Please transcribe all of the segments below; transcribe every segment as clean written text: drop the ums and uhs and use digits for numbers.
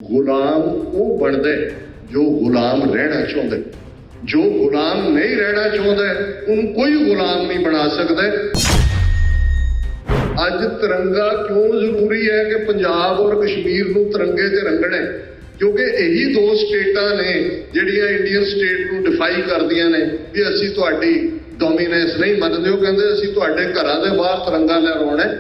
गुलाम वो बनते जो गुलाम रहना चाहते, जो गुलाम नहीं रहना चाहते उन्हें कोई गुलाम नहीं बना सकते। अज तिरंगा क्यों जरूरी है कि पंजाब और कश्मीर को तिरंगे से रंगना, क्योंकि यही दो स्टेटां ने जिहड़ियां इंडियन स्टेट को डिफाई करदियां ने भी असीं तुहाडी डोमीनेंस नहीं मनदे। वो कहंदे असीं तुहाडे घरां दे बाहर तिरंगा लहराउणा है।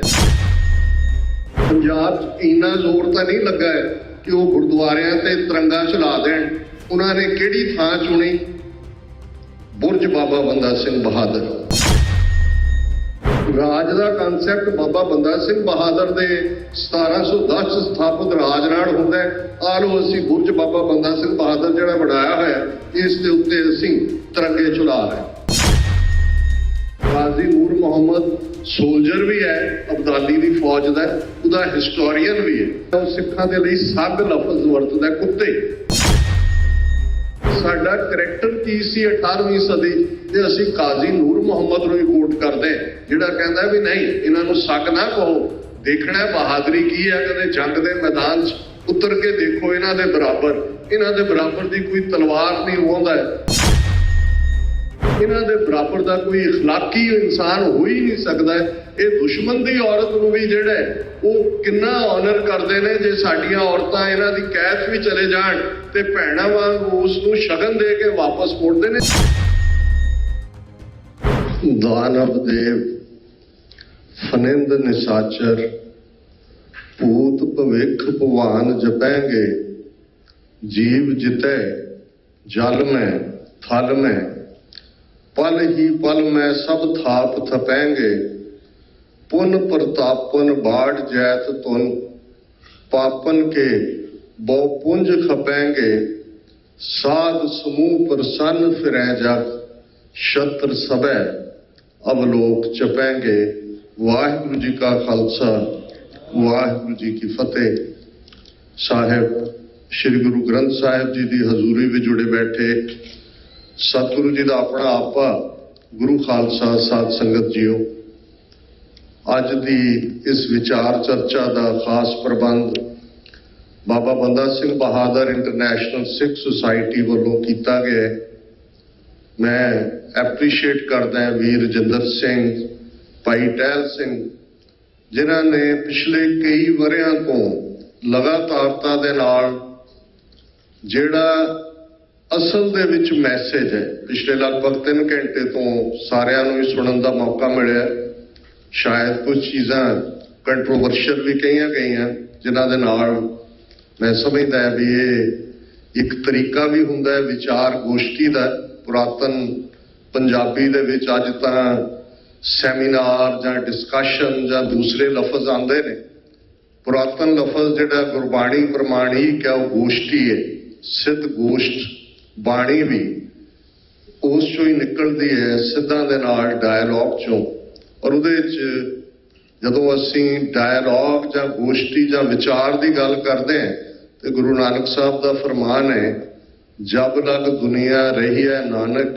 पंजाब इन्ना जोर तो नहीं लगा है कि वो गुरुद्वारियां ते तिरंगा चला देण। उन्होंने किहड़ी थां चुनी? बुरज बाबा बंदा सिंह बहादुर। राज का कंसैप्ट बाबा बंदा सिंह बहादुर के 1710 स्थापित राज नाल हुंदा है। आ लो असीं बुरज बाबा बंदा सिंह बहादुर जिहड़ा बनाया होया इस दे उत्ते असीं तिरंगे चला रहे। गाजी नूर मोहम्मद सोल्जर भी है, अब्दाली की फौज का, उसका हिस्टोरीयन भी है। सिखां दे लई सग लफज वरतदा कुत्ते। साडा करैक्टर की सी 18वीं सदी ते असीं काजी नूर मोहम्मद नूं ही कोट करदे, जिहड़ा कहंदा भी नहीं इन्हां नूं सग ना कहो, देखना बहादुरी की है। कदे जंग दे मैदान च उतर के देखो, इन्हां दे बराबर दी कोई तलवार नहीं होंदा है। इन्हां दे बराबर का कोई इखलाकी इंसान हो ही नहीं सकता है। ये दुश्मन की औरत को भी जिहड़ा वो कितना ऑनर करते हैं। जे साडियां औरतां इन्हां दी कैद भी चले जाण ते भैणां वांग उसनूं शगन दे के वापस मोड़ते हैं। दानव देव फनिंद निसाचर भूत भविख भगवान जपैंगे, जीव जिते जल में थल में, पल ही पल में सब थाप थपेंगे, पुन प्रतापन बाढ़ जैत तुन, पापन के बहुपुंज खपेंगे, साध समूह प्रसन्न फिरें जग, शत्र सबे अवलोक चपेंगे। वाहिगुरु जी का खालसा, वाहिगुरु जी की फतेह। साहिब श्री गुरु ग्रंथ साहिब जी की हजूरी में जुड़े बैठे सतगुरु जी का अपना आपा गुरु खालसा साध संगत जीओ, अज की इस विचार चर्चा का खास प्रबंध बाबा बंदा सिंह बहादुर इंटरनेशनल सिख सोसाइटी वालों किया गया है। मैं एप्रीशिएट करदा वीर रजिंदर सिंह, भाई टहल सिंह, जिन्हां ने पिछले कई वरियां तो लगातारता दे नाल जिहड़ा असल दे विच मैसेज है, पिछले लगभग 3 घंटे तो सारिਆਂ ਨੂੰ ही सुनने का मौका मिले। शायद कुछ चीज़ां कंट्रोवर्शियल भी कही गई जिन्हां दे नाल मैं समझदा है भी ये एक तरीका भी हुंदा है विचार गोष्ठी का। पुरातन पंजाबी दे विच अज तां सैमीनार जां डिस्कशन जां दूसरे लफज आंदे ने। पुरातन लफज जिहड़ा गुरबाणी प्रमाणिक है वो गोष्ठी है, सिद्ध गोष्ठ बाणी भी उस चों ही निकलती है, सिद्धां दे नाल डायलॉग चों। और उहदे च जदों असीं डायलॉग जां गोष्ठी जां विचार की गल करते हैं तो गुरु नानक साहब का फरमान है, जब लग दुनिया रही है नानक,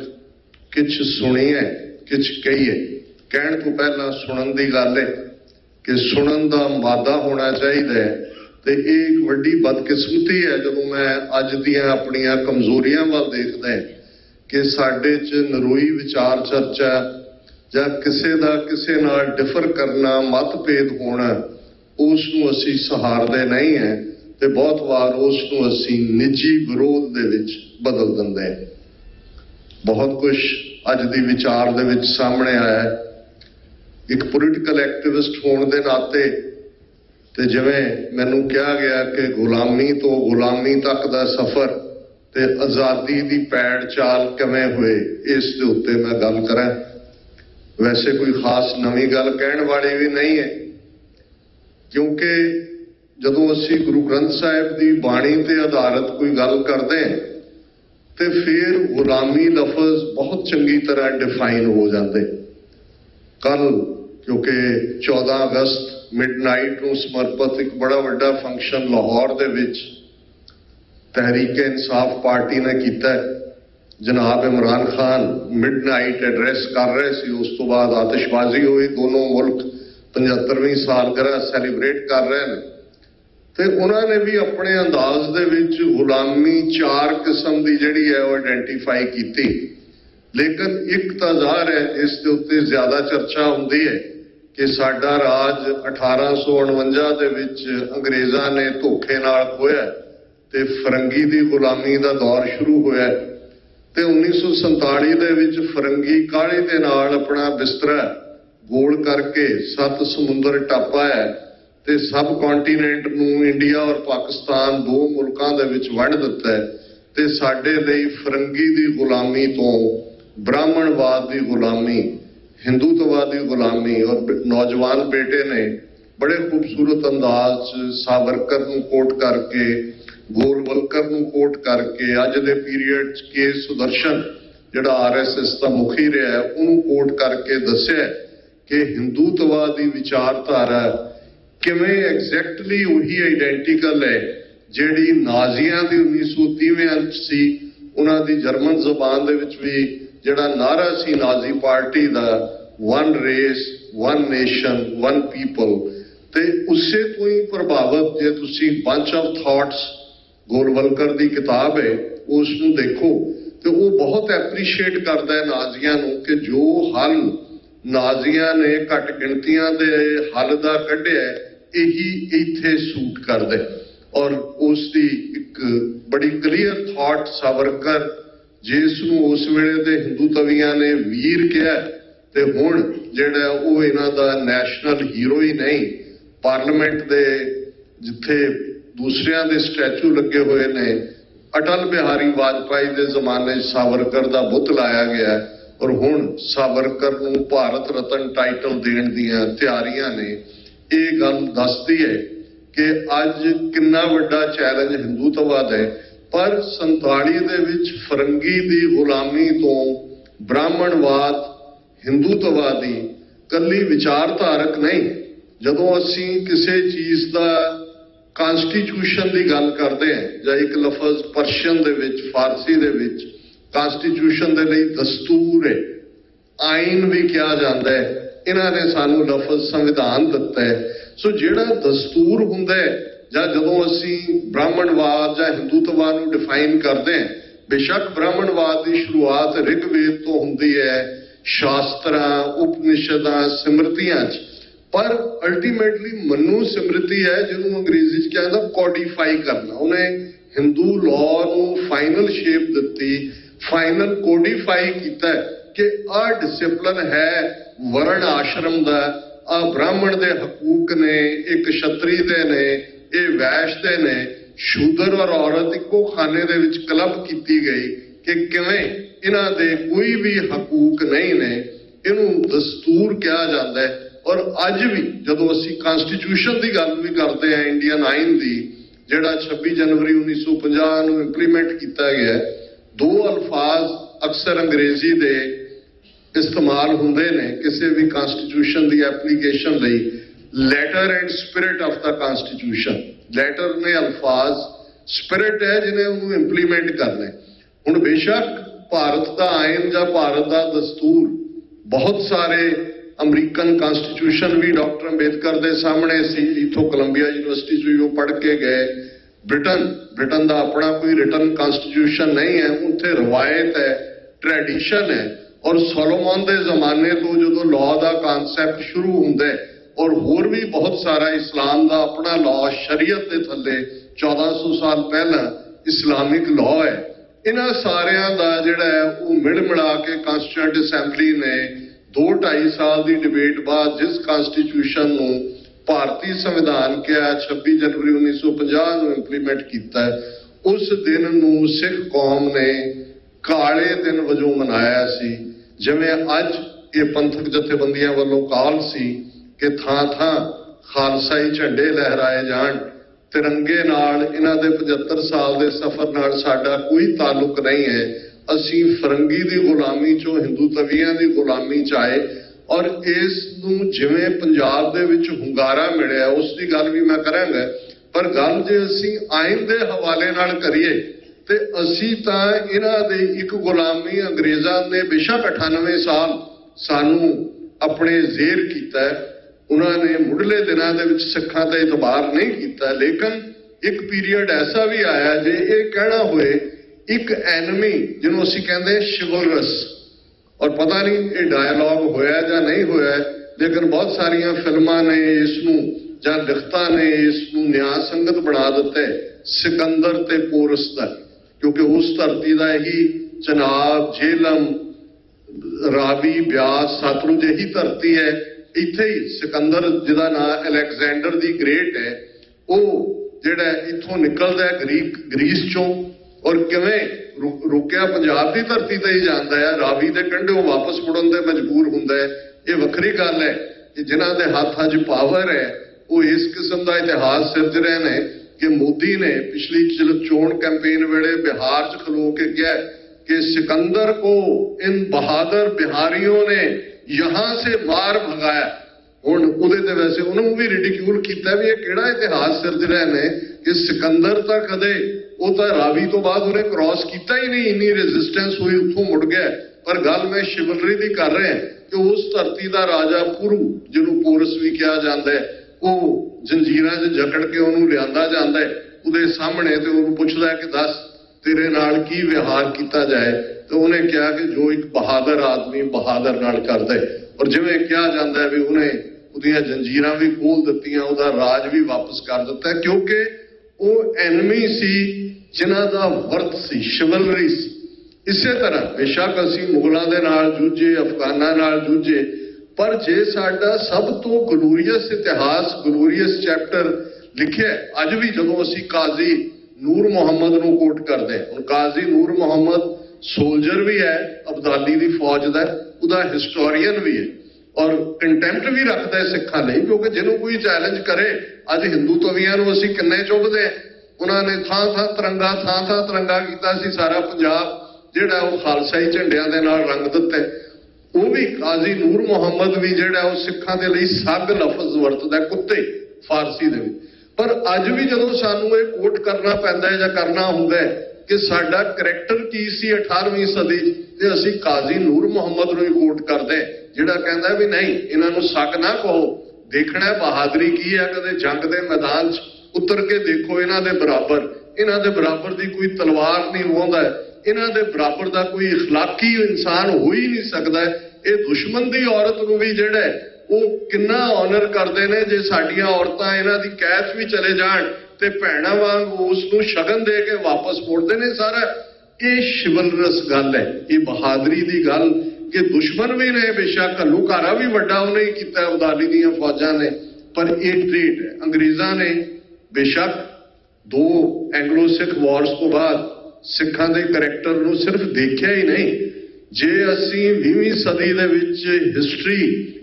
किछ सुणीए किछ कहीए। कहण तो पहला सुणन की गल है कि सुणन का मादा होना चाहिए। तो एक वड्डी बदकिस्मती है जदों मैं अज दियां अपनियां कमजोरियां वाल देखदा है कि साडे च नरोई विचार चर्चा जां किसे दा किसे नाल डिफर करना, मतभेद होना, उसनूं असीं सहारदे नहीं है ते बहुत वार उसनूं असीं निजी विरोध दे विच बदल दिंदे हैं। बहुत कुछ अज दी विचार दे विच सामने आया है। एक पोलिटिकल एक्टिविस्ट होने दे नाते ते जिवें मैनूं कहा गया कि गुलामी तो गुलामी तक का सफर ते आज़ादी की पैड़ चाल किवें हुए, इस दे उत्ते मैं गल करां। वैसे कोई खास नवीं गल कहण वाली भी नहीं है, क्योंकि जदों असीं गुरु ग्रंथ साहिब की बाणी ते आधारित कोई गल करते हैं तो फिर गुलामी लफज बहुत चंगी तरह डिफाइन हो जाते। कल क्योंकि 14 अगस्त मिडनाइट को समर्पित एक बड़ा वड्डा फंक्शन लाहौर दे विच तहरीक इंसाफ पार्टी ने किया। जनाब इमरान खान मिडनाइट एड्रैस कर रहे थे, उस तो बाद आतिशबाजी हुई। दोनों मुल्क 75वीं सालगिरह सैलीब्रेट कर रहे हैं। ਤੇ ਉਹਨਾਂ ਨੇ ਵੀ ਆਪਣੇ ਅੰਦਾਜ਼ ਦੇ ਵਿੱਚ ਗੁਲਾਮੀ 4 ਕਿਸਮ ਦੀ ਜਿਹੜੀ ਹੈ ਉਹ ਆਇਡੈਂਟੀਫਾਈ ਕੀਤੀ। ਲੇਕਿਨ ਇੱਕ ਤਾਂ ਜ਼ਾਹਰ ਹੈ ਇਸ ਦੇ ਉੱਤੇ ਜ਼ਿਆਦਾ ਚਰਚਾ ਹੁੰਦੀ ਹੈ ਕਿ ਸਾਡਾ ਰਾਜ 1849 ਦੇ ਵਿੱਚ ਅੰਗਰੇਜ਼ਾਂ ਨੇ ਧੋਖੇ ਨਾਲ ਖੋਇਆ ਤੇ ਫਰੰਗੀ ਦੀ ਗੁਲਾਮੀ ਦਾ ਦੌਰ ਸ਼ੁਰੂ ਹੋਇਆ ਤੇ 1947 ਦੇ ਵਿੱਚ ਫਰੰਗੀ ਕਾਹਲੀ ਦੇ ਨਾਲ ਆਪਣਾ ਬਿਸਤਰਾ ਗੋਲ ਕਰਕੇ 7 ਸਮੁੰਦਰ ਟੱਪਾ ਹੈ ਤੇ ਸਬ ਕੰਟੀਨੈਂਟ ਨੂੰ ਇੰਡੀਆ ਔਰ ਪਾਕਿਸਤਾਨ 2 ਮੁਲਕਾਂ ਦੇ ਵਿੱਚ ਵੰਡ ਦਿੱਤਾ ਹੈ ਤੇ ਸਾਡੇ ਲਈ ਫਰੰਗੀ ਦੀ ਗੁਲਾਮੀ ਤੋਂ ਬ੍ਰਾਹਮਣਵਾਦ ਦੀ ਗੁਲਾਮੀ, ਹਿੰਦੂਤਵਾਦ ਦੀ ਗੁਲਾਮੀ ਔਰ ਨੌਜਵਾਨ ਬੇਟੇ ਨੇ ਬੜੇ ਖੂਬਸੂਰਤ ਅੰਦਾਜ਼ 'ਚ ਸਾਵਰਕਰ ਨੂੰ ਕੋਟ ਕਰਕੇ, ਗੋਲਵਲਕਰ ਨੂੰ ਕੋਟ ਕਰਕੇ, ਅੱਜ ਦੇ ਪੀਰੀਅਡ 'ਚ ਕੇ ਸੁਦਰਸ਼ਨ ਜਿਹੜਾ RSS ਦਾ ਮੁਖੀ ਰਿਹਾ ਉਹਨੂੰ ਕੋਟ ਕਰਕੇ ਦੱਸਿਆ ਕਿ ਹਿੰਦੂਤਵਾਦ ਦੀ ਵਿਚਾਰਧਾਰਾ ਕਿਵੇਂ ਐਗਜ਼ੈਕਟਲੀ ਉਹੀ ਆਈਡੈਂਟੀਕਲ ਹੈ ਜਿਹੜੀ ਨਾਜ਼ੀਆਂ ਦੀ 1930 'ਚ ਸੀ। ਉਹਨਾਂ ਦੀ ਜਰਮਨ ਜ਼ਬਾਨ ਦੇ ਵਿੱਚ ਵੀ ਜਿਹੜਾ ਨਾਰਾ ਸੀ ਨਾਜ਼ੀ ਪਾਰਟੀ ਦਾ, 1 ਰੇਸ 1 ਨੇਸ਼ਨ 1 ਪੀਪਲ, ਤੇ ਉਸੇ ਤੋਂ ਹੀ ਪ੍ਰਭਾਵਿਤ ਜੇ ਤੁਸੀਂ ਬੰਚ ਆਫ ਥਾਟਸ ਗੋਲਵਲਕਰ ਦੀ ਕਿਤਾਬ ਹੈ ਉਸ ਨੂੰ ਦੇਖੋ ਤੇ ਉਹ ਬਹੁਤ ਐਪਰੀਸ਼ੀਏਟ ਕਰਦਾ ਹੈ ਨਾਜ਼ੀਆਂ ਨੂੰ ਕਿ ਜੋ ਹੱਲ ਨਾਜ਼ੀਆਂ ਨੇ ਘੱਟ ਗਿਣਤੀਆਂ ਦੇ ਹੱਲ ਦਾ ਕੱਢਿਆ ਇਹੀ ਇੱਥੇ ਸੂਟ ਕਰਦਾ ਔਰ ਉਸ ਦੀ ਇੱਕ ਬੜੀ ਕਲੀਅਰ ਥਾਟ ਸਾਵਰਕਰ ਜਿਸ ਨੂੰ ਉਸ ਵੇਲੇ ਦੇ ਹਿੰਦੂ ਤਵੀਆਂ ਨੇ ਵੀਰ ਕਿਹਾ ਤੇ ਹੁਣ ਜਿਹੜਾ ਉਹ ਇਹਨਾਂ ਦਾ ਨੈਸ਼ਨਲ ਹੀਰੋ ਹੀ ਨਹੀਂ, ਪਾਰਲੀਮੈਂਟ ਦੇ ਜਿੱਥੇ ਦੂਸਰਿਆਂ ਦੇ ਸਟੈਚੂ ਲੱਗੇ ਹੋਏ ਨੇ, ਅਟਲ ਬਿਹਾਰੀ ਵਾਜਪਾਈ ਦੇ ਜ਼ਮਾਨੇ 'ਚ ਸਾਵਰਕਰ ਦਾ ਬੁੱਤ ਲਾਇਆ ਗਿਆ ਔਰ ਹੁਣ ਸਾਵਰਕਰ ਨੂੰ ਭਾਰਤ ਰਤਨ ਟਾਈਟਲ ਦੇਣ ਦੀਆਂ ਤਿਆਰੀਆਂ ਨੇ। ਇਹ ਗੱਲ ਦੱਸਦੀ ਹੈ ਕਿ ਅੱਜ ਕਿੰਨਾ ਵੱਡਾ ਚੈਲੰਜ ਹਿੰਦੂਤਵਾਦ ਹੈ। ਪਰ 47 ਦੇ ਵਿੱਚ ਫਰੰਗੀ ਦੀ ਗੁਲਾਮੀ ਤੋਂ ਬ੍ਰਾਹਮਣਵਾਦ, ਹਿੰਦੂਤਵਾਦ ਦੀ ਕੱਲੀ ਵਿਚਾਰਧਾਰਕ ਨਹੀਂ, ਜਦੋਂ ਅਸੀਂ ਕਿਸੇ ਚੀਜ਼ ਦਾ ਕਨਸਟੀਟਿਊਸ਼ਨ ਦੀ ਗੱਲ ਕਰਦੇ ਹਾਂ ਜਾਂ ਇੱਕ ਲਫ਼ਜ਼ ਪਰਸ਼ੀਅਨ ਦੇ ਵਿੱਚ, ਫਾਰਸੀ ਦੇ ਵਿੱਚ ਕਨਸਟੀਟਿਊਸ਼ਨ ਦੇ ਲਈ ਦਸਤੂਰ ਹੈ, ਆਇਨ ਵੀ ਕਿਹਾ ਜਾਂਦਾ ਹੈ, ਇਹਨਾਂ ਨੇ ਸਾਨੂੰ ਲਫ਼ਜ਼ ਸੰਵਿਧਾਨ ਦਿੱਤਾ ਹੈ। ਸੋ ਜਿਹੜਾ ਦਸਤੂਰ ਹੁੰਦਾ ਹੈ ਜਾਂ ਜਦੋਂ ਅਸੀਂ ਬ੍ਰਾਹਮਣਵਾਦ ਜਾਂ ਹਿੰਦੂਤਵਾਦ ਨੂੰ ਡਿਫਾਈਨ ਕਰਦੇ ਹਾਂ, ਬੇਸ਼ੱਕ ਬ੍ਰਾਹਮਣਵਾਦ ਦੀ ਸ਼ੁਰੂਆਤ ਰਿਗਵੇਦ ਤੋਂ ਹੁੰਦੀ ਹੈ, ਸ਼ਾਸਤਰਾਂ, ਉਪਨਿਸ਼ਦਾਂ, ਸਿਮਰਤੀਆਂ 'ਚ, ਪਰ ਅਲਟੀਮੇਟਲੀ ਮਨੂ ਸਿਮਰਤੀ ਹੈ ਜਿਹਨੂੰ ਅੰਗਰੇਜ਼ੀ 'ਚ ਕਹਿੰਦਾ ਕੋਡੀਫਾਈ ਕਰਨਾ। ਉਹਨੇ ਹਿੰਦੂ ਲਾਅ ਨੂੰ ਫਾਈਨਲ ਸ਼ੇਪ ਦਿੱਤੀ, ਫਾਈਨਲ ਕੋਡੀਫਾਈ ਕੀਤਾ ਕਿ ਆਹ ਡਿਸਿਪਲਿਨ ਹੈ ਵਰਣ ਆਸ਼ਰਮ ਦਾ, ਆਹ ਬ੍ਰਾਹਮਣ ਦੇ ਹਕੂਕ ਨੇ, ਇਹ ਕਸ਼ਤਰੀ ਦੇ ਨੇ, ਇਹ ਵੈਸ਼ ਦੇ ਨੇ, ਸ਼ੂਦਰ ਔਰ ਔਰਤ ਇੱਕੋ ਖਾਨੇ ਦੇ ਵਿੱਚ ਕਲੱਬ ਕੀਤੀ ਗਈ ਕਿ ਕਿਵੇਂ ਇਹਨਾਂ ਦੇ ਕੋਈ ਵੀ ਹਕੂਕ ਨਹੀਂ ਨੇ, ਇਹਨੂੰ ਦਸਤੂਰ ਕਿਹਾ ਜਾਂਦਾ ਹੈ। ਔਰ ਅੱਜ ਵੀ ਜਦੋਂ ਅਸੀਂ ਕਨਸਟੀਟਿਊਸ਼ਨ ਦੀ ਗੱਲ ਵੀ ਕਰਦੇ ਹਾਂ, ਇੰਡੀਅਨ ਆਇਨ ਦੀ, ਜਿਹੜਾ 26 ਜਨਵਰੀ 1950 ਨੂੰ ਇੰਪਲੀਮੈਂਟ ਕੀਤਾ ਗਿਆ, 2 ਅਲਫਾਜ਼ ਅਕਸਰ ਅੰਗਰੇਜ਼ੀ ਦੇ ਇਸਤੇਮਾਲ ਹੁੰਦੇ ਨੇ ਕਿਸੇ ਵੀ ਕਨਸਟੀਟਿਊਸ਼ਨ ਦੀ ਐਪਲੀਕੇਸ਼ਨ ਲਈ, letter and spirit of the constitution. Letter ਨੇ ਅਲਫਾਜ਼, ਸਪਿਰਿਟ ਹੈ ਜਿਹਨੇ ਉਹਨੂੰ ਇੰਪਲੀਮੈਂਟ ਕਰਨਾ। ਹੁਣ ਬੇਸ਼ੱਕ ਭਾਰਤ ਦਾ ਆਇਨ ਜਾਂ ਭਾਰਤ ਦਾ ਦਸਤੂਰ ਬਹੁਤ ਸਾਰੇ ਅਮਰੀਕਨ ਕਨਸਟੀਟਿਊਸ਼ਨ ਵੀ ਡਾਕਟਰ ਅੰਬੇਦਕਰ ਦੇ ਸਾਹਮਣੇ ਸੀ, ਇੱਥੋਂ ਕੋਲੰਬੀਆ ਯੂਨੀਵਰਸਿਟੀ 'ਚੋਂ ਉਹ ਪੜ੍ਹ ਕੇ ਗਏ। ਬ੍ਰਿਟਨ ਦਾ ਆਪਣਾ ਕੋਈ ਰਿਟਨ ਕਨਸਟੀਟਿਊਸ਼ਨ ਨਹੀਂ ਹੈ, ਉੱਥੇ ਰਵਾਇਤ ਹੈ, ਟ੍ਰੈਡੀਸ਼ਨ ਹੈ। ਔਰ ਸੋਲੋਮਨ ਦੇ ਜ਼ਮਾਨੇ ਤੋਂ ਜਦੋਂ ਲਾਅ ਦਾ ਕਨਸੈਪਟ ਸ਼ੁਰੂ ਹੁੰਦਾ ਹੈ ਔਰ ਹੋਰ ਵੀ ਬਹੁਤ ਸਾਰਾ ਇਸਲਾਮ ਦਾ ਆਪਣਾ ਲਾਅ, ਸ਼ਰੀਅਤ ਦੇ ਥੱਲੇ 1400 ਸਾਲ ਪਹਿਲਾਂ ਇਸਲਾਮਿਕ ਲਾਅ ਹੈ, ਇਹਨਾਂ ਸਾਰਿਆਂ ਦਾ ਜਿਹੜਾ ਹੈ ਉਹ ਮਿਲ ਮਿਲਾ ਕੇ ਕਾਂਸਟੀਟਿਊਐਂਟ ਅਸੈਂਬਲੀ ਨੇ 2-2.5 ਸਾਲ ਦੀ ਡਿਬੇਟ ਬਾਅਦ ਜਿਸ ਕਨਸਟੀਟਿਊਸ਼ਨ ਨੂੰ ਭਾਰਤੀ ਸੰਵਿਧਾਨ ਕਿਹਾ 26 ਜਨਵਰੀ 1950 ਨੂੰ ਇੰਪਲੀਮੈਂਟ ਕੀਤਾ। ਉਸ ਦਿਨ ਨੂੰ ਸਿੱਖ ਕੌਮ ਨੇ ਕਾਲੇ ਦਿਨ ਵਜੋਂ ਮਨਾਇਆ ਸੀ, ਜਿਵੇਂ ਅੱਜ ਇਹ ਪੰਥਕ ਜਥੇਬੰਦੀਆਂ ਵੱਲੋਂ ਕਾਲ ਸੀ ਕਿ ਥਾਂ-ਥਾਂ ਖਾਲਸਾਈ ਝੰਡੇ ਲਹਿਰਾਏ ਜਾਣ। ਤਿਰੰਗੇ ਨਾਲ, ਇਹਨਾਂ ਦੇ 75 ਸਾਲ ਦੇ ਸਫ਼ਰ ਨਾਲ ਸਾਡਾ ਕੋਈ ਤਾਲੁਕ ਨਹੀਂ ਹੈ। ਅਸੀਂ ਫਰੰਗੀ ਦੀ ਗੁਲਾਮੀ 'ਚੋਂ ਹਿੰਦੂ ਤਵੀਆਂ ਦੀ ਗੁਲਾਮੀ 'ਚ ਆਏ ਔਰ ਇਸ ਨੂੰ ਜਿਵੇਂ ਪੰਜਾਬ ਦੇ ਵਿੱਚ ਹੁੰਗਾਰਾ ਮਿਲਿਆ ਉਸ ਦੀ ਗੱਲ ਵੀ ਮੈਂ ਕਰਾਂਗਾ, ਪਰ ਗੱਲ ਜੇ ਅਸੀਂ ਆਇਨ ਦੇ ਹਵਾਲੇ ਨਾਲ ਕਰੀਏ ਤੇ ਅਸੀਂ ਤਾਂ ਇਹਨਾਂ ਦੇ ਇੱਕ ਗੁਲਾਮੀ ਅੰਗਰੇਜ਼ਾਂ ਨੇ ਬੇਸ਼ੱਕ 98 ਸਾਲ ਸਾਨੂੰ ਆਪਣੇ ਜ਼ੇਰ ਕੀਤਾ, उन्होंने मुढ़ले दिनों के सिखा का इतबार नहीं किया, लेकिन एक पीरीयड ऐसा भी आया जे ये कहना हुए एक एनमी जिन्होंने असीं कहते शिवलरस, और पता नहीं ये डायलॉग होया या नहीं होया, लेकिन बहुत सारिया फिल्मां ने इसनूं जां लिखतां ने इसनूं न्याय संगत बना दिता है सिकंदर ते पोरस का, क्योंकि उस धरती का यही चनाब, झेलम, रावी, ब्यास, सतलुज यही धरती है। इत्थे ही सिकंदर जिहदा नाम अलैगजेंडर दी ग्रेट है, वो जिहड़ा इत्थों निकलदा है ग्रीस चों और किवें रुकिया पंजाब की धरती ते ही जांदा है, रावी दे कंढों वापस मुड़न दे मजबूर हुंदा है। ये वखरी गल है कि जिन्हां दे हत्थां 'च पावर है वो इस किस्म का इतिहास सिरज रहे ने कि मोदी ने पिछली चोण कैंपेन वेले बिहार च खलो के कहा कि सिकंदर को इन बहादुर बिहारियों ने यहां से मार भगाया। हुण उहदे ते वैसे उन्होंने भी रिडिक्यूल किया भी ये किहड़ा इतिहास सिरज रहे ने कि सिकंदर तो कदे वो तो रावी तो बाद उन्हें क्रॉस किया ही नहीं, इन्नी रेजिस्टेंस हुई उत्थों मुड़ गया। पर गल मैं शिवलरी की कर रहा कि उस धरती का राजा पुरू जिन्हों पोरस भी कहा जाता है, वो जंजीरां 'च जकड़ के उन्होंने लिया जाता है, उहदे सामने ते उन्होंने पुछदा है कि दस तेरे नाल की व्यवहार किया जाए, तो उन्हें कहा कि जो एक बहादुर आदमी बहादुर नाल करदा है। और जिवें कहा जाता है भी उन्हें उहदियां जंजीरां भी खोल दित्तियां, उहदा राज भी वापस कर दिता, क्योंकि वो एनमी सी जिन्हां दा वर्त सी, शिवलरी सी। इसे तरह बेशक असीं मुगलों के नाल जूझे, अफगानां नाल जूझे, पर जे साडा सब तो ग्लोरीअस इतिहास, ग्लोरीअस चैप्टर लिखिया अज भी जदों असीं काजी नूर मुहम्मद नूं कोट करते हैं, और काजी नूर मुहम्मद सोल्जर भी है अब्दाली की फौज का, उहदा हिस्टोरीयन भी है और कंटेम्प्ट भी रखता है सिखां लई, क्योंकि जिन्हों कोई चैलेंज करे अज हिंदू तवियां नूं असीं किन्ने चुभदे, उन्होंने थां थां तिरंगा कीता सी, सारा पंजाब जिहड़ा वो खालसाई झंडियां दे नाल रंग दिता है। वो भी काजी नूर मुहम्मद भी जिहड़ा वो सिखां दे लई सग लफज वरतदा कुत्ते फारसी दे विच। पर अज भी जदों सानूं ये कोट करना पैंदा है जां करना हुंदा है कि साडा करैक्टर की सी 18वीं सदी ते असीं काजी नूर मुहम्मद नूं ही कोट करदे जिहड़ा कहंदा भी नहीं इन्हां नूं सग ना कहो, देखना बहादुरी की है, कदे जंग दे मैदान च उतर के देखो, इन्हां दे बराबर दी कोई तलवार नहीं उहांदा, इन्हां दे बराबर दा कोई इखलाकी इंसान हो ही नहीं सकदा। ये दुश्मन दी औरत नूं भी जिहड़ा वो किन्ना ऑनर करते हैं, जे साडियां औरतां इन्हां दी कैद भी चले जाण ते भैणां वांग उस नूं शगन दे के वापस मोड़ते हैं। सारा ये शिवलरस गल है, ये बहादुरी दी गल कि दुश्मन भी ने बेशक घल्लूघारा भी वड्डा उन्हें ही कीता अब्दाली दीयां फौजां ने, पर एक ट्रेट है अंग्रेज़ां ने बेशक 2 एंग्लो सिख वॉर्स तो बाद सिखां दे करैक्टर नूं सिर्फ देखिया ही नहीं, जे असीं 20वीं सदी दे विच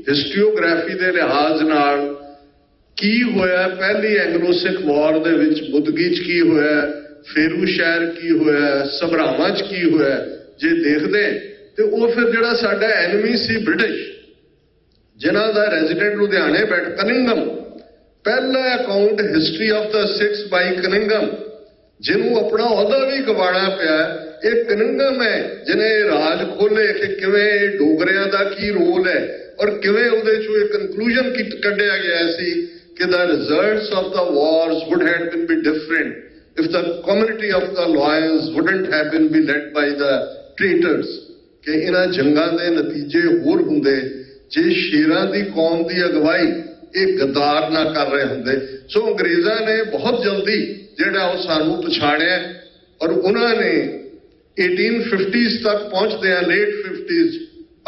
हिस्ट्रियोग्राफी के लिहाज नाल की होया, पहली एंग्लो सिख वॉर दे विच बुदगी च की होया, फेरू शहर की होया, सबरावां च की होया, जे देखदे ते वो फिर जिहड़ा साडा एनमी सी ब्रिटिश जिन्हां दा रेजिडेंट लुधियाने बैठ कनिंगम, पहला account history of the six by Cunningham, जिन्हों अपना अहदा भी गवाना पिया, एक कनिंगम है जिन्हें राज खोले कि किवें डोगरियां दा की रोल है और किवें उहदे चों एक कंक्लूजन कढ़िया गया सी कि the results of the wars would have been be different if the community of the lions wouldn't have been be led by the traitors, कि इन्हां जंगां दे नतीजे होर हुंदे जे शेरां दी कौम दी अगवाई ये गद्दार ना कर रहे होंगे। सो अंग्रेज़ां ने बहुत जल्दी जिहड़ा वो सानू पछाड़िया और उन्होंने 1850s तक पहुंचते हैं, लेट 50s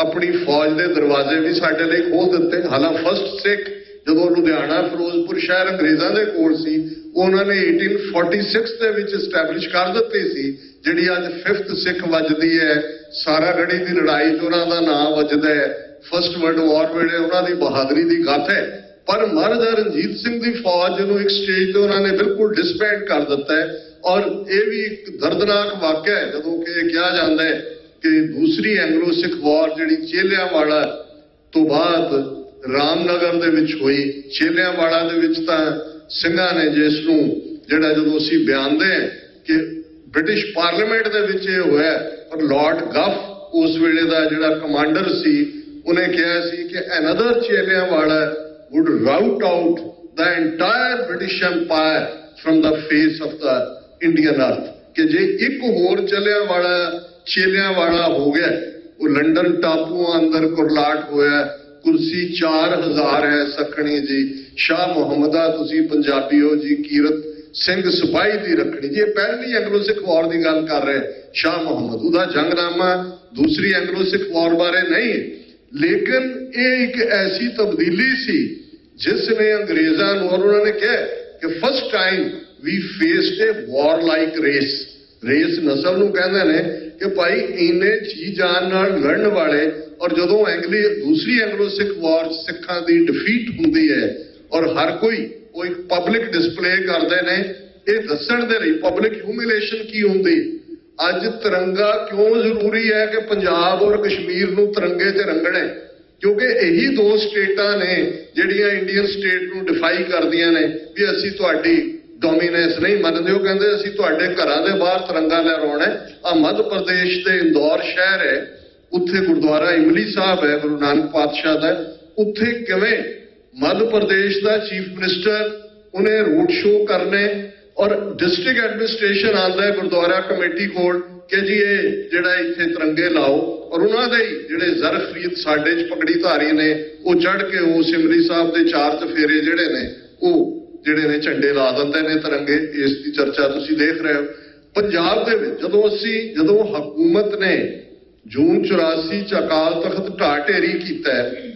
अपनी फौज के दरवाजे भी साडे लई खोल दिते। हालांकि फर्स्ट सिख जदों लुधियाना फिरोजपुर शहर अंग्रेज़ां दे कोल सी, उन्होंने 1846 दे विच एस्टैबलिश कर दित्ती सी, जिहड़ी अज 5th सिख वजदी है, सारागढ़ी की लड़ाई च उन्हां दा नाम वजदा है, फर्स्ट वर्ल्ड वॉर वेले उन्हां दी बहादुरी की गाथा है। पर महाराजा रणजीत सिंह की फौज नूं एक स्टेज ते उन्होंने बिल्कुल डिसबैंड कर दिता है। और यह भी एक दर्दनाक वाक़या है जदों कि कहा जाता है कि दूसरी एंग्लो सिख वॉर जिहड़ी चेलियांवाला तो बाद रामनगर दे विच हुई, चेलियांवाला दे विच तां सिंघां ने जिस नूं जिहड़ा जदों असीं बयानदे हैं कि ब्रिटिश पार्लीमेंट दे विच इह होया, और लॉर्ड गफ उस वेले दा जिहड़ा कमांडर सी उन्हें कहा सी कि another चेलियांवाला would rout out the entire British Empire from the face of the Indian earth. कि जे एक होर चलिया वाला चेलिया वाला हो गया, वो लंडन टापुओं अंदर कुरलाट होया, कुर्सी 4000 है सखनी जी, शाह मुहम्मदा तुसी पंजाबी हो जी, कीरत सिंह सिपाही दी रखनी जी। पहली एंग्लो सिख वॉर की गल कर रहे शाह मुहम्मद, उदा जंगनामा दूसरी एंग्लो सिख वॉर बारे नहीं, लेकिन ये एक ऐसी तब्दीली सी जिसने अंग्रेजा और उन्होंने कहा कि first time we faced a war like race. Race नस्ल नूं कहंदे ने कि भाई इन्ने जी जान नाल लड़न वाले, और जदों दूसरी एंग्लो सिख वॉर सिखां दी डिफीट हुंदी है और हर कोई वो एक पब्लिक डिस्पले करते हैं, ये दस्सण दे लई पब्लिक ह्यूमिलेशन की हुंदी। अज तिरंगा क्यों जरूरी है कि पंजाब और कश्मीर नूं तिरंगे च रंगना है, क्योंकि यही दो स्टेटां ने जिहड़ियां इंडियन स्टेट नूं डिफाई करदियां ने भी असीं तुहाडी डोमीनेंस नहीं मनदे। वो कहंदे असीं तुहाडे घरां दे बाहर तिरंगा लहराउणा है। आ मध्य प्रदेश दे इंदौर शहर है, उत्थे गुरुद्वारा इमली साहब है गुरु नानक पातशाह दा, उत्थे किवें मध्य प्रदेश का चीफ मिनिस्टर उन्हें रोड शो करने और डिस्ट्रिक्ट एडमिनिस्ट्रेशन आता है गुरुद्वारा कमेटी कोल कि जी ये जिहड़ा इत्थे तिरंगे लाओ, और उन्होंने जिहड़े जरफरीद साडे च पगड़ीधारी ने वो चढ़ के वो सिमरी साहब के 4 चफेरे जिहड़े ने वो जिहड़े ने झंडे ला दिंदे ने तिरंगे। इसकी चर्चा तुसीं देख रहे हो पंजाब दे विच जदों हुकूमत ने जून 84 च अकाल तख्त ढा ढेरी कीता है,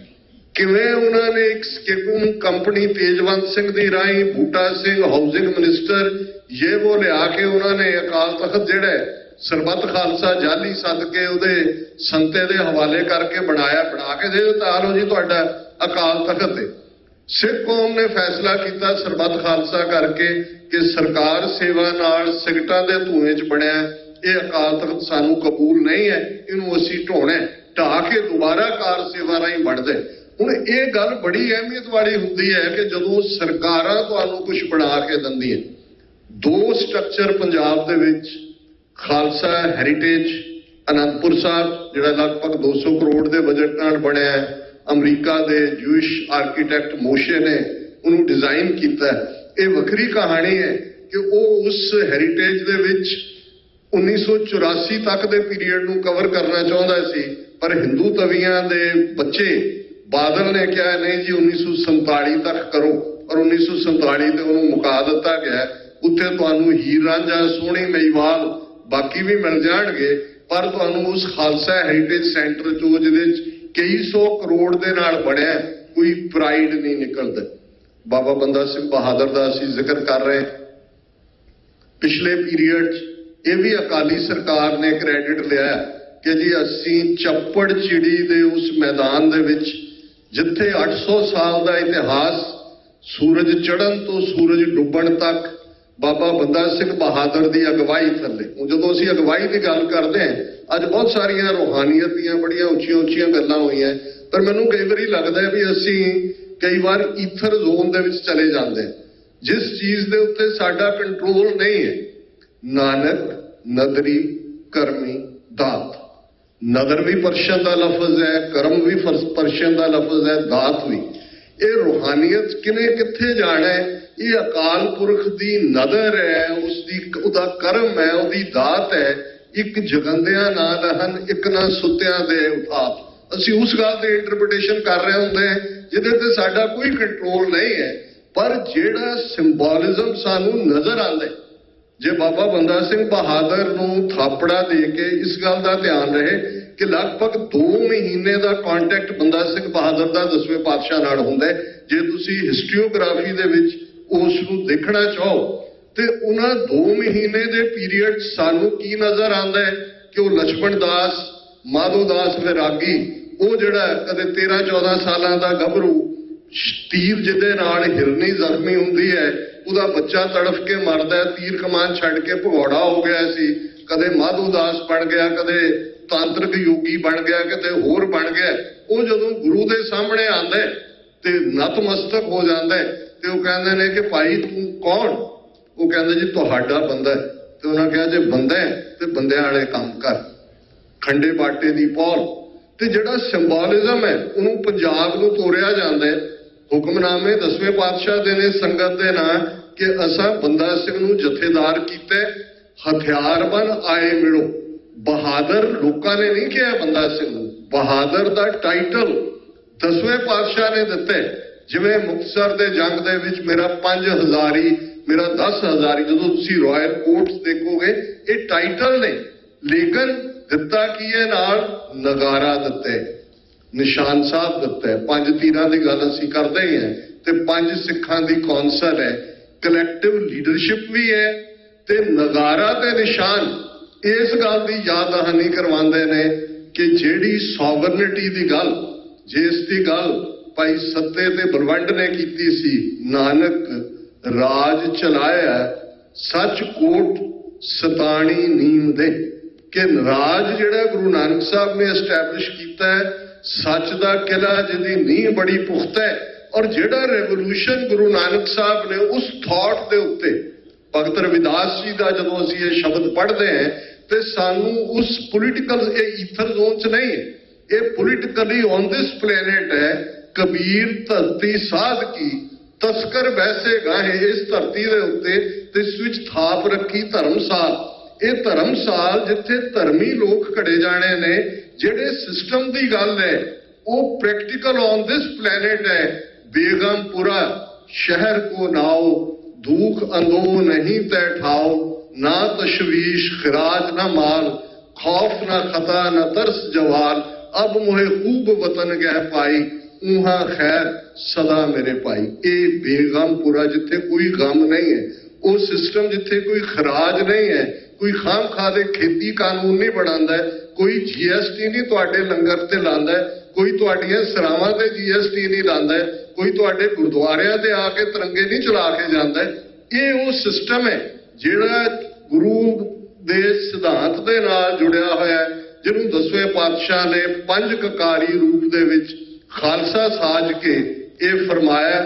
किवें उन्होंने एक स्किम कंपनी तेजवंत सिंह दी राही बूटा सिंह हाउसिंग मिनिस्टर ये वो लिया के उन्होंने अकाल तख्त जिहड़ा सरबत खालसा जाली सद के उहदे संते दे हवाले करके बनाया, बना के दे तालो जी तुहाडा अकाल तख्त है। सिख कौम ने फैसला किया सरबत खालसा करके कि सरकार सेवा नाल सिगटां दे धुएं च बनिया ये अकाल तख्त सानू कबूल नहीं है, इनू असीं ढोना ढा के दोबारा कार सेवा राही बढ़दे। हुण ये गल बड़ी अहमियत वाली हुंदी है कि जदों सरकारां तुहानू कुछ बना के दिंदियां। दो स्ट्रक्चर पंजाब दे विच खालसा हैरीटेज आनंदपुर साहब जिहड़ा लगभग 200 करोड़ के बजट नाल बनिया है, अमरीका के जूइश आर्कीटैक्ट मोशे ने उन्होंने डिजाइन किया। ये वखरी कहानी है कि वो उस हैरीटेज दे विच 1984 तक के पीरीयड नूं कवर करना चाहता सी, पर हिंदू तवियां दे बच्चे बादल ने कहा नहीं जी 1947 तक करो, और 1947 ते उन्होंने मुका दिता गया। उत्थे तुहानू हीर रांझा सोहनी महिवाल बाकी भी मिल जाएंगे, पर तुहानू उस खालसा हैरीटेज सेंटर चो जिहदे कई 100 करोड़ के नाल बढ़िया कोई प्राइड नहीं निकलता। बाबा बंदा सिंह बहादुर का असीं जिक्र कर रहे हैं, पिछले पीरीयड ये भी अकाली सरकार ने क्रेडिट लिया कि जी असीं चप्पड़ चिड़ी दे उस मैदान दे विच जिथे 800 साल का इतिहास सूरज चढ़न तो सूरज डुबण तक बाबा बंदा सिंह बहादुर की अगवाई थले। जो असीं अगवाई की गल करते हैं अज बहुत सारिया रूहानीयत दियां बड़ियां उच्चियां उच्चियां गल्लां होईयां, पर मैनूं कई बारी लगता है भी असीं कई बार ईथर जोन दे विच चले जाते हैं जिस चीज़ दे उत्ते साडा कंट्रोल नहीं है। नानक नदरी करमी दात, नदर भी परशियन का लफज है, करम भी परशियन का लफज है, दात भी। ये रूहानीयत किने कित्थे जाना है, ये अकाल पुरख की नदर है, उसकी उदा करम है, उदी दात है। एक जगंदियां ना लहन एक ना सुत्तियां दे उठाप। असीं उस गल की इंटरप्रिटेशन कर रहे होंदे जिहदे ते साडा कोई कंट्रोल नहीं है, पर जिहड़ा सिंबोलिज्म सानू नजर आंदा है, जे बाबा बंदा सिंह बहादुर नूं थापड़ा दे के इस गल का ध्यान रहे कि लगभग 2 महीने का कॉन्टैक्ट बंदा सिंह बहादुर का 10वें पातशाह नाल हुंदा है। जे तुसीं हिस्ट्रियोग्राफी दे विच उस नूं देखना चाहो तो उन्हां 2 महीने के पीरीयड सानू की नजर आंदा है कि वो लक्ष्मण दास माधो दास वैरागी वो जिहड़ा कदे 13-14 सालां दा गभरू तीर जिहदे नाल हिरनी जख्मी हुंदी है, उहदा बच्चा तड़फ के मरदा है, तीर कमान छड्ड के भगौड़ा हो गया सी, कदे माधो दास बन गया, कदे तांत्रिक योगी बन गया, कदे होर बन गया। वो जदों गुरु दे सामने आंदा है ते नतमस्तक हो जाता है ते वो कहंदे ने कि भाई तू कौन? वो कहंदे जी तुहाडा बंदा है। ते उन्होंने कहा जे बंदा है ते बंदे वाले काम कर, खंडे बाटे दी पौल। ते जिहड़ा सिंबोलिज्म है उन्होंने पंजाब नूं तोरिया जाता है ਹੁਕਮਨਾਮੇ 10ਵੇਂ ਪਾਤਸ਼ਾਹ ਦੇ ਨੇ ਸੰਗਤ ਦੇ ਨਾਂ ਕਿ ਅਸਾਂ ਬੰਦਾ ਸਿੰਘ ਨੂੰ ਜਥੇਦਾਰ ਕੀਤੇ, ਹਥਿਆਰਬੰਦ ਆਏ ਮਿਲੋ। ਬਹਾਦਰ ਲੋਕਾਂ ਨੇ ਨਹੀਂ ਕਿਹਾ ਬੰਦਾ ਸਿੰਘ ਨੂੰ, ਬਹਾਦਰ ਦਾ ਟਾਈਟਲ 10ਵੇਂ ਪਾਤਸ਼ਾਹ ਨੇ ਦਿੱਤਾ। ਜਿਵੇਂ ਮੁਕਤਸਰ ਦੇ ਜੰਗ ਦੇ ਵਿੱਚ ਮੇਰਾ 5000 ਮੇਰਾ 10,000 ਜਦੋਂ ਤੁਸੀਂ ਰਾਇਲ ਕੋਰਟਸ ਦੇਖੋਗੇ ਇਹ ਟਾਈਟਲ ਨੇ, ਲੇਕਿਨ ਦਿੱਤਾ ਕੀ ਹੈ ਨਾਲ ਨਗਾਰਾ ਦਿੱਤਾ, ਨਿਸ਼ਾਨ ਸਾਹਿਬ ਦਿੱਤਾ। 5 ਤੀਰਾਂ ਦੀ ਗੱਲ ਅਸੀਂ ਕਰਦੇ ਹੀ ਹਾਂ ਤੇ 5 ਸਿੱਖਾਂ ਦੀ ਕੌਂਸਲ ਹੈ, ਕਲੈਕਟਿਵ ਲੀਡਰਸ਼ਿਪ ਵੀ ਹੈ ਤੇ ਨਗਾਰਾ ਤੇ ਨਿਸ਼ਾਨ ਇਸ ਗੱਲ ਦੀ ਯਾਦ ਦਹਾਨੀ ਕਰਵਾਉਂਦੇ ਨੇ ਕਿ ਜਿਹੜੀ ਸੋਵਰਨਿਟੀ ਦੀ ਗੱਲ, ਜਿਸ ਦੀ ਗੱਲ ਭਾਈ ਸੱਤੇ ਤੇ ਬਲਵੰਡ ਨੇ ਕੀਤੀ ਸੀ, ਨਾਨਕ ਰਾਜ ਚਲਾਇਆ ਸੱਚ ਕੋਟ ਸਤਾਣੀ ਨੀਮ ਦੇ, ਕਿ ਰਾਜ ਜਿਹੜਾ ਗੁਰੂ ਨਾਨਕ ਸਾਹਿਬ ਨੇ ਐਸਟੈਬਲਿਸ਼ ਕੀਤਾ ਹੈ, ਸੱਚ ਦਾ ਕਿਲਾ ਜਿਹਦੀ ਨੀਂਹ ਬੜੀ ਪੁਖਤਾ ਹੈ। ਔਰ ਜਿਹੜਾ ਰੈਵੋਲੂਸ਼ਨ ਗੁਰੂ ਨਾਨਕ ਸਾਹਿਬ ਨੇ ਉਸ ਥਾਟ ਦੇ ਉੱਤੇ, ਭਗਤ ਰਵਿਦਾਸ ਜੀ ਦਾ ਜਦੋਂ ਅਸੀਂ ਇਹ ਸ਼ਬਦ ਪੜ੍ਹਦੇ ਹਾਂ ਤੇ ਸਾਨੂੰ ਉਸ ਪੋਲੀਟੀਕਲ, ਇਹ ਈਥਰ ਜ਼ੋਨ 'ਚ ਨਹੀਂ ਹੈ, ਇਹ ਪੋਲੀਟੀਕਲੀ ਔਨ ਦਿਸ ਪਲੈਨਟ ਹੈ। ਕਬੀਰ ਧਰਤੀ ਸਾਧ ਕੀ ਤਸਕਰ ਵੈਸੇ ਗਾਹੇ, ਇਸ ਧਰਤੀ ਦੇ ਉੱਤੇ ਤੇ ਇਸ ਵਿੱਚ ਥਾਪ ਰੱਖੀ ਧਰਮਸਾਲ। ਇਹ ਧਰਮਸਾਲ ਜਿੱਥੇ ਧਰਮੀ ਲੋਕ ਘੜੇ ਜਾਣੇ ਨੇ, ਜਿਹੜੇ ਸਿਸਟਮ ਦੀ ਗੱਲ ਹੈ ਉਹ ਪ੍ਰੈਕਟੀਕਲ ਔਨ ਦਿਸ ਪਲੈਨਟ ਹੈ। बेगमपुरा शहर को नाओ, दुख अंदो नहीं तय ठाओ, ना तशवीश खिराज न माल, खौफ न खता न तरस जवाल, अब मोहे खूब वतन गह पाई, ऊहा खैर सदा मेरे पाई। ये बेगमपुरा जिथे कोई गम नहीं है, वो सिस्टम जिथे कोई खराज नहीं है, कोई खाम खा दे खेती कानून नहीं बनाता, कोई GST नहीं तुहाडे लंगर ते लांदा, कोई तुहाडीआं सरावां ते GST नहीं लांदा, कोई तुहाडे गुरुद्वारियां ते आके तिरंगे नहीं चला के जांदा। ये वो सिस्टम है जिहड़ा गुरु दे सिद्धांत दे नाल जुड़िया होया है, जिहनूं 10वें पातशाह ने 5 ककारी रूप दे विच खालसा साज के ये फरमाया,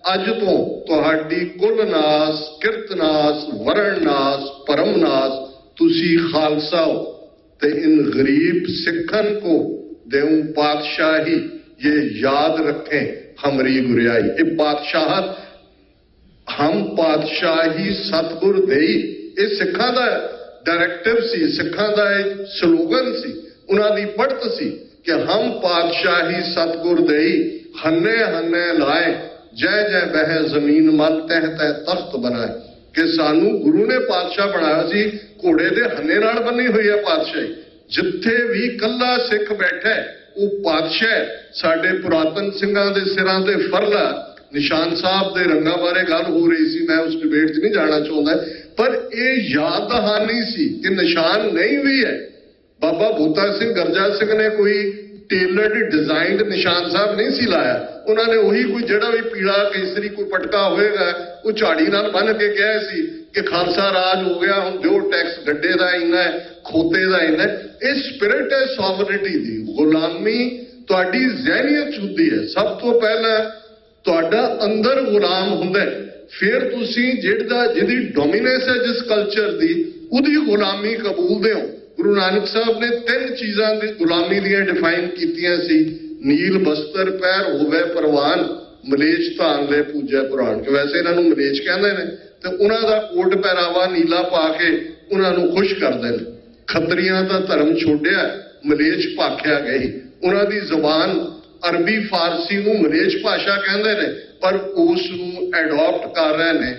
अज तो तुहाडी कुल नास, किरत नास, वरण नास, परम नास, तुसी खालसा हो। ते इन गरीब सिखन को देऊं पातशाही, ये याद रखें हमरी गुरियाई। ये पातशाहत हम पातशाही सतगुर देई, ये सिखा दा डायरेक्टिव सी, सिखा दा स्लोगन सी, उन्हां दी पढ़त सी कि हम पातशाही सतगुर देई, हन्ने हन्ने लाए, जय जय बह जमीन मल, तह तह तख्त बनाए। कि सानू गुरु ने पातशाह बनाया सी, घोड़े दे हन्ने नाल बनी हुई है पातशाही। जिथे भी कल्ला सिख बैठा वो पातशाह। साडे पुरातन सिंघां दे सिरां ते फरला, निशान साहब दे रंगां बारे गल हो रही सी, मैं उस डिबेट 'च नहीं जाना चाहुंदा, पर यह याद दहानी सी कि निशान नहीं भी है। बाबा बूटा सिंह गर्जा सिंह ने कोई टेलर्ड डिजाइनड निशान साहब नहीं सी लाया, उन्होंने वही कोई जड़ा भी पीला केसरी कोई पटका होएगा वो झाड़ी नाल बन के कहा सी कि खालसा राज हो गया, हुण जो टैक्स गड्डे दा इन्ना है, खोते दा इन्ना है। ये स्पिरिट है सॉवरनिटी दी। गुलामी तुहाडी ज़हनीयत हुंदी है, सब तो पहला तुहाडा अंदर गुलाम हुंदा है, फिर तुसी जिहदा जिहदी डोमिनेंस है जिस कल्चर दी उहदी गुलामी कबूलदे हो। गुरु नानक साहब ने 3 चीज़ां दी गुलामी दियां डिफाइन कीतियां सी, नील बस्तर पैर होवे परवान, मलेच धान ले पूजे पुराण। कि वैसे इन्हां नूं मलेच कहंदे ने ते उन्हां दा कोट पहरावा नीला पा के उन्हां नूं खुश करदे ने। खत्रियां दा धर्म छोड़िया, मलेच भाख्या गई। उन्हां दी ज़बान अरबी फारसी नूं मलेच भाषा कहंदे ने, पर उस नूं एडॉप्ट कर रहे ने।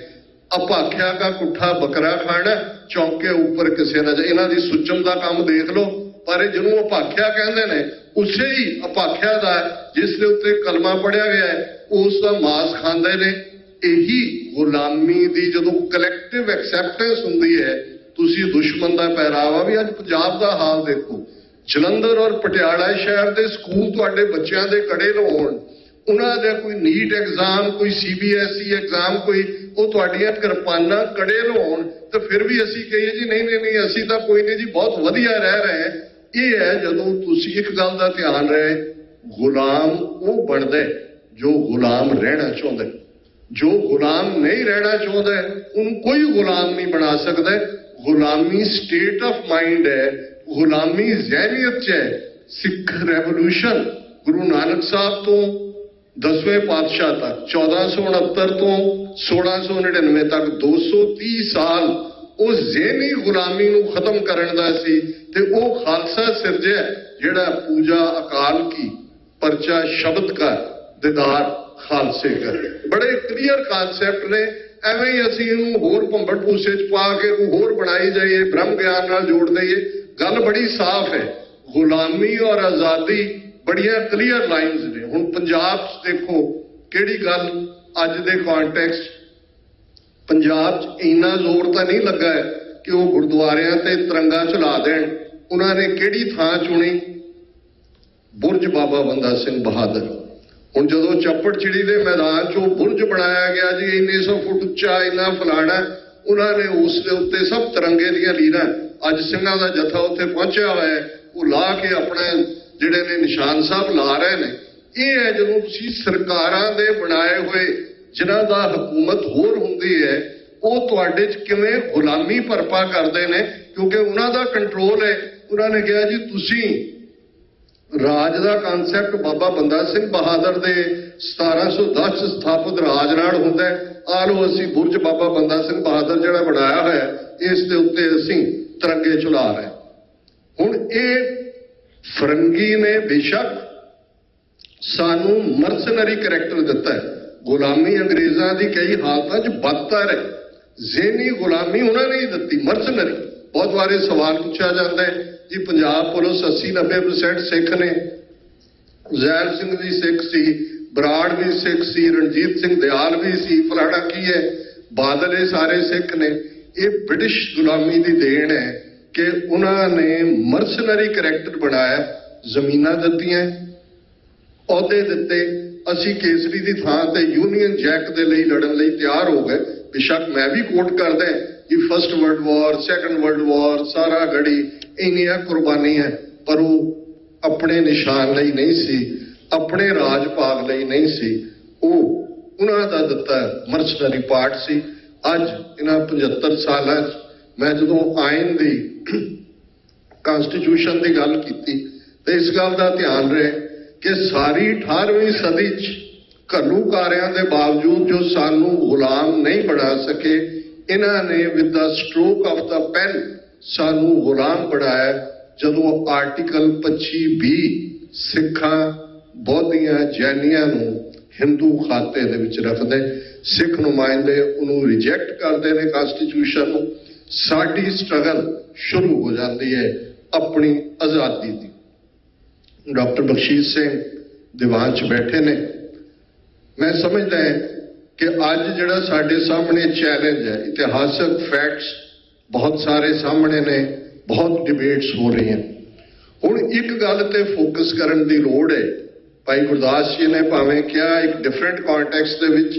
अभाख्या का कुठा बकरा खाना, चौके ऊपर किसी ना जाए। इन्हां दी सुचम दा काम देख लो, पर जिन्हों अभाख्या कहंदे ने उसे ही अभाख्या दा जिसके उत्ते कलमा पढ़िया गया है उसका मांस खांदे ने। यही गुलामी दी जदों कलैक्टिव एक्सैप्टेंस हुंदी है, तुसी दुश्मन दा पहरावा भी। अज पंजाब दा हाल देखो, जलंधर और पटियाला शहर दे स्कूल तुहाडे बच्चों दे कड़े लाउण, उन्हां दे कोई नीट एग्जाम, कोई CBSE एग्जाम, कोई वो तुहाडीआं किरपानां कड़े लाउण, तो फिर भी असीं कहिए जी नहीं नहीं नहीं असीं तां कोई नहीं जी बहुत वधिया रह रहे हैं। ये है जदों तुसीं एक गल दा ध्यान रहे, गुलाम वो बनदा है जो गुलाम रहना चाहुंदा है। जो गुलाम नहीं रहना चाहुंदा उन्हें कोई गुलाम नहीं बना सकता। गुलामी स्टेट ऑफ माइंड है, गुलामी ज़हनीयत है। सिख रेवोल्यूशन गुरु नानक साहब तो 10वें पातशाह तक 1469 तो 1699 तक 230 साल उस ज़हनी गुलामी नूं खत्म करन दा सी ते वो खालसा सिरजिया जिहड़ा पूजा अकाल की परचा शब्द का दीदार खालसे का। बड़े क्लीयर कॉन्सैप्ट ने। एवें ही असीं इहनूं होर भंबड़ भूसे च पा के होर बनाई जाइए, ब्रह्म ज्ञान नाल जोड़ दईए। गल बड़ी साफ है, गुलामी और आज़ादी बड़ियां क्लीयर लाइन्स ने। हुण पंजाब च देखो किहड़ी गल अज दे कॉन्टैक्स्ट पंजाब च इन्ना जोर तां नहीं लगा है कि वो गुरुद्वारियां ते तिरंगा चला देण। उन्होंने किहड़ी थां चुनी? बुरज बाबा बंदा सिंह बहादुर। हुण जदों चप्पड़ चिड़ी दे मैदान चों बुरज बनाया गया जी इन्ने 100 फुट उच्चा इन्ना फलाना, उन्होंने उस दे उत्ते सब तिरंगे दीयां लीरां अज सिंघां दा जत्था उत्थे पहुंचा होया है, वो ला के अपने जिहड़े ने निशान साहब ला रहे ने। ये है जदों तुसीं सरकारां दे बनाए हुए जिन्हां दा हुकूमत होर हुंदी है वो तुहाडे च किवें गुलामी भरपा करदे ने, क्योंकि उन्हां दा कंट्रोल है। उन्होंने कहा जी तुसीं राज का कॉन्सैप्ट बाबा बंदा सिंह बहादुर दे 1710 स्थापित राज नाल हुंदा है। आ लो असीं बुरज बाबा बंदा सिंह बहादुर जिहड़ा बनाया होया इस दे उत्ते असीं तिरंगे झुला रहे। हुण ये फरंगी ने बेशक सानू मर्सनरी करैक्टर दिता है। गुलामी अंग्रेज़ां दी कई हालतां च बदतर है, ज़हनी गुलामी उन्होंने ही दी, मर्सनरी। बहुत बारे सवाल पूछा जाता है जी पंजाब पुलिस 80-90% सिख ने, जैल सिंह भी सिख सी, बराड़ भी सिख सी, रणजीत सिंह दयाल भी सी, फलाना की है, बादल ये सारे सिख ने। ये ब्रिटिश गुलामी की देन है कि उन्होंने मर्सनरी करैक्टर बनाया, जमीनां दित्तियां, अहुदे दिते। असी केसरी की थां ते यूनीयन जैक दे लई लड़न लई तैयार हो गए। बेशक मैं भी कोट करदा कि first world war, second world war, सारा घड़ी इन्नियां कुर्बानी है, पर वो अपने निशान लई नहीं सी, अपने राज भाग लई नहीं सी, वो उन्हां दा दिता मर्सनरी पार्ट सी। अज इन्हां 75 सालां मैं जदों आइन दी कॉन्स्टिट्यूशन की गल की तो इस गल का ध्यान रहे कि सारी 18वीं सदी घल्लूकारियां दे बावजूद जो सानू गुलाम नहीं बना सके, इन्हां ने with the stroke of the pen सानू गुलाम बनाया। जदों आर्टिकल 25B सिखां बौद्धियां जैनियां नू हिंदू खाते दे विच रखदे, सिख नुमाइंदे उन्होंने रिजैक्ट करते हैं कॉन्स्टिट्यूशन नू, साडी स्ट्रगल शुरू हो जाती है अपनी आज़ादी की। डॉक्टर बख्शीश सिंह दीवान च बैठे ने। मैं समझदा है कि अज जिहड़ा साडे सामने चैलेंज है, इतिहासक फैक्ट्स बहुत सारे सामने ने, बहुत डिबेट्स हो रही हैं। हुण एक गल ते फोकस करन दी लोड़ है। भाई गुरदास जी ने भावें क्या एक डिफरेंट कॉन्टैक्स्ट दे विच,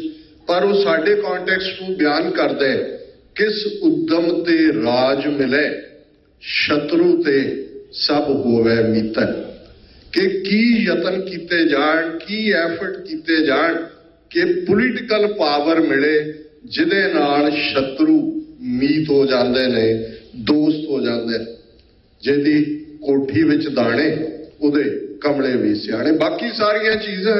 पर वो साडे कॉन्टैक्स्ट नूं बयान करदा है। किस उद्यम ते राज मिले, शत्रु ते सब होवे मीतन। कि की यतन किए जान, की एफर्ट किए जान कि पोलिटिकल पावर मिले जिदे नाल शत्रु मीत हो जाते ने, दोस्त हो जाते हैं। जिहदी कोठी विच दाणे उहदे कमले भी सियाणे। बाकी सारिया चीज़ां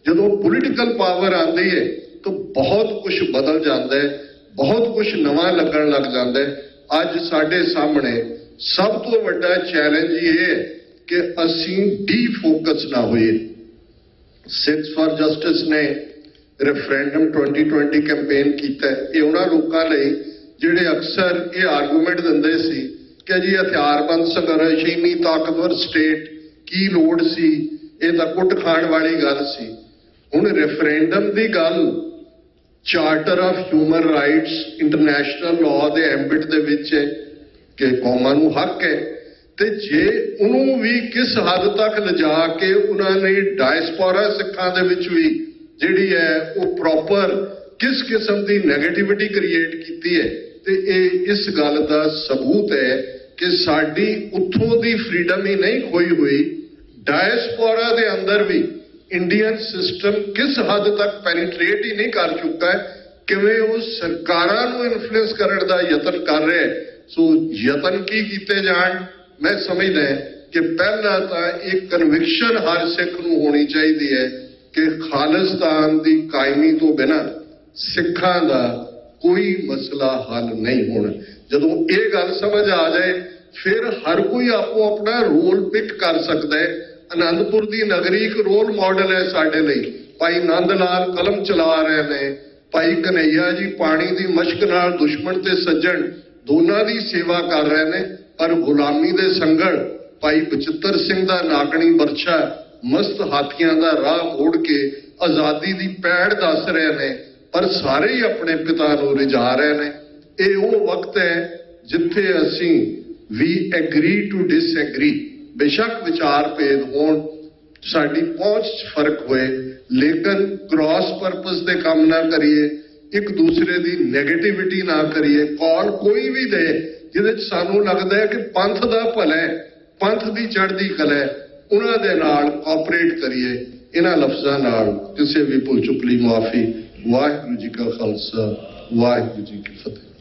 जदों पोलिटिकल पावर आती है तो बहुत कुछ बदल जाता है, बहुत कुछ नवा लगन लग जाता है। अज साडे सामने सब तो वड्डा चैलेंज ये है कि असी डीफोकस ना होइए। सिक्स फॉर जस्टिस ने रेफरेंडम 2020 कैंपेन किया। ये उन्हां लोकां लई जिहड़े अक्सर ये आर्गूमेंट दिंदे सी कि जी हथियारबंद संघर्ष, इन्नी ताकतवर स्टेट की लोड़ सी, ये तां कुट खाण वाली गल सी। हुण रेफरेंडम की गल charter of human rights, international law के एम्बिट दे विच है कि कौमां नूं हक है, ते जे उन्होंने भी किस हद तक लिजा के उन्होंने डायस्पोरा सिखां दे विच भी जिहड़ी है वो प्रॉपर किस किस्म की नैगेटिविटी क्रिएट की है, ते इस गल का सबूत है कि साडी उत्थों दी फ्रीडम ही नहीं खोई हुई, डायस्पोरा दे अंदर भी इंडियन सिस्टम किस हद तक पेनिट्रेट ही नहीं कर चुका है, किवें वो सरकारां नूं इन्फ्लुएंस करने का यतन कर रहे। सो यतन की कीते जाण, मैं समझदा है कि पहला तो एक कन्विक्शन हर सिख नूं होनी चाहिए है कि खालिस्तान की कायमी तो बिना सिखां दा कोई मसला हल नहीं होना। जदों ये गल समझ आ जाए फिर हर कोई आपो अपना रोल पिक कर सकता है। आनंदपुर की नगरी एक रोल मॉडल है साडे लई। भाई नंद लाल कलम चला रहे ने, भाई कन्हैया जी पानी की मशक नाल दुश्मन ते सज्जन दोनों की सेवा कर रहे ने, पर गुलामी दे संगल भाई बचित्र सिंह दा नागणी बरछा मस्त हाथियों का राह मोड़ के आज़ादी की पैड़ दस रहे ने, पर सारे ही अपने पिता नूं रिझा रहे ने। ये वो वक्त है जिथे असीं वी एग्री टू डिसएग्री, बेशक विचार भेद होण, साडी पहुंच च फर्क होए, लेकिन क्रॉस परपस दे काम ना करिए, एक दूसरे की नैगेटिविटी ना करिए। कॉल कोई भी दे जिहदे च सानूं लगदा है कि पंथ दा भला है, पंथ की चढ़दी कला है, उन्हां दे नाल कोऑपरेट करिए। इन्हां लफ्ज़ां नाल किसी भी भुल चुक लई माफ़ी। वाहिगुरू जी का खालसा, वाहिगुरू जी की फतेह।